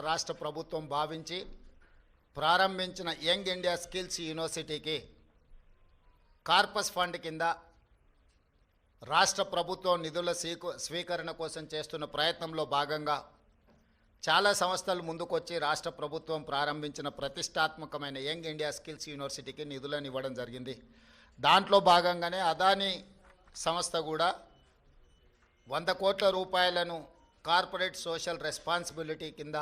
రాష్ట్ర ప్రభుత్వం భావించి ప్రారంభించిన యంగ్ ఇండియా స్కిల్స్ యూనివర్సిటీకి కార్పస్ ఫండ్ కింద రాష్ట్ర ప్రభుత్వం నిధుల స్వీకరణ కోసం చేస్తున్న ప్రయత్నంలో భాగంగా చాలా సంస్థలు ముందుకొచ్చి రాష్ట్ర ప్రభుత్వం ప్రారంభించిన ప్రతిష్టాత్మకమైన యంగ్ ఇండియా స్కిల్స్ యూనివర్సిటీకి నిధులను ఇవ్వడం జరిగింది. దాంట్లో భాగంగానే అదానీ సంస్థ కూడా 100 కోట్ల రూపాయలను కార్పొరేట్ సోషల్ రెస్పాన్సిబిలిటీ కింద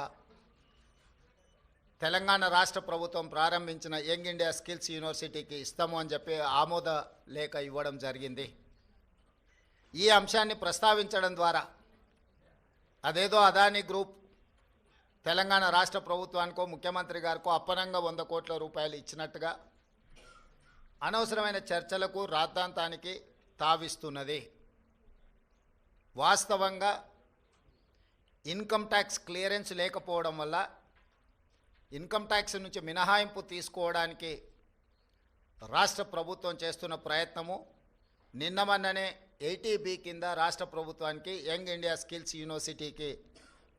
తెలంగాణ రాష్ట్ర ప్రభుత్వం ప్రారంభించిన యంగ్ ఇండియా స్కిల్స్ యూనివర్సిటీకి ఇస్తాము అని చెప్పి ఆమోద లేఖ ఇవ్వడం జరిగింది. ఈ అంశాన్ని ప్రస్తావించడం ద్వారా అదేదో అదానీ గ్రూప్ తెలంగాణ రాష్ట్ర ప్రభుత్వానికో ముఖ్యమంత్రి గారికో అప్పనంగా 100 కోట్ల రూపాయలు ఇచ్చినట్టుగా అనవసరమైన చర్చలకు రాద్ధాంతానికి తావిస్తున్నది. వాస్తవంగా ఇన్కమ్ ట్యాక్స్ క్లియరెన్స్ లేకపోవడం వల్ల ఇన్కమ్ ట్యాక్స్ నుంచి మినహాయింపు తీసుకోవడానికి రాష్ట్ర ప్రభుత్వం చేస్తున్న ప్రయత్నము నిన్న మొన్ననే 80B కింద రాష్ట్ర ప్రభుత్వానికి యంగ్ ఇండియా స్కిల్స్ యూనివర్సిటీకి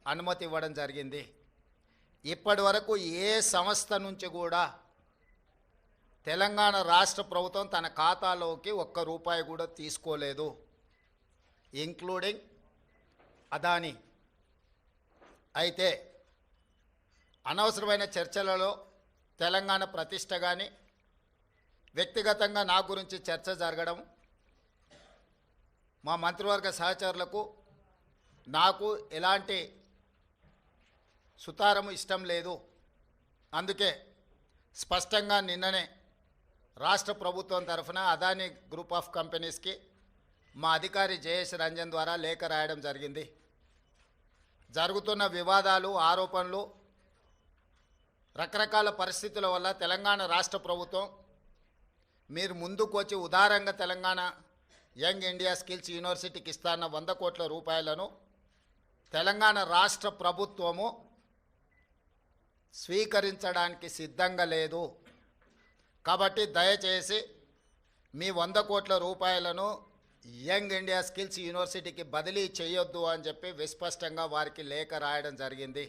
అనుమతి ఇవ్వడం జరిగింది. ఇప్పటి వరకు ఏ సంస్థ నుంచి కూడా తెలంగాణ రాష్ట్ర ప్రభుత్వం తన ఖాతాలోకి ₹1 కూడా తీసుకోలేదు, ఇంక్లూడింగ్ అదానీ. అయితే అనవసరమైన చర్చలలో తెలంగాణ ప్రతిష్ట కానీ వ్యక్తిగతంగా నా గురించి చర్చ జరగడం మా మంత్రివర్గ సహచరులకు నాకు ఎలాంటి సుతారము ఇష్టం లేదు. అందుకే స్పష్టంగా నిన్ననే రాష్ట్ర ప్రభుత్వం తరఫున అదానీ గ్రూప్ ఆఫ్ కంపెనీస్కి మా అధికారి జయేష్ రంజన్ ద్వారా లేఖ రాయడం జరిగింది. జరుగుతున్న వివాదాలు, ఆరోపణలు, రకరకాల పరిస్థితుల వల్ల తెలంగాణ రాష్ట్ర ప్రభుత్వం మీరు ముందుకు వచ్చి ఉదారంగా తెలంగాణ యంగ్ ఇండియా స్కిల్స్ యూనివర్సిటీకి ఇస్తాన్న 100 కోట్ల రూపాయలను తెలంగాణ రాష్ట్ర ప్రభుత్వము స్వీకరించడానికి సిద్ధంగా లేదు. కాబట్టి దయచేసి మీ 100 కోట్ల రూపాయలను యంగ్ ఇండియా స్కిల్స్ యూనివర్సిటీకి బదిలీ చేయొద్దు అని చెప్పి విస్పష్టంగా వారికి లేఖ రాయడం జరిగింది.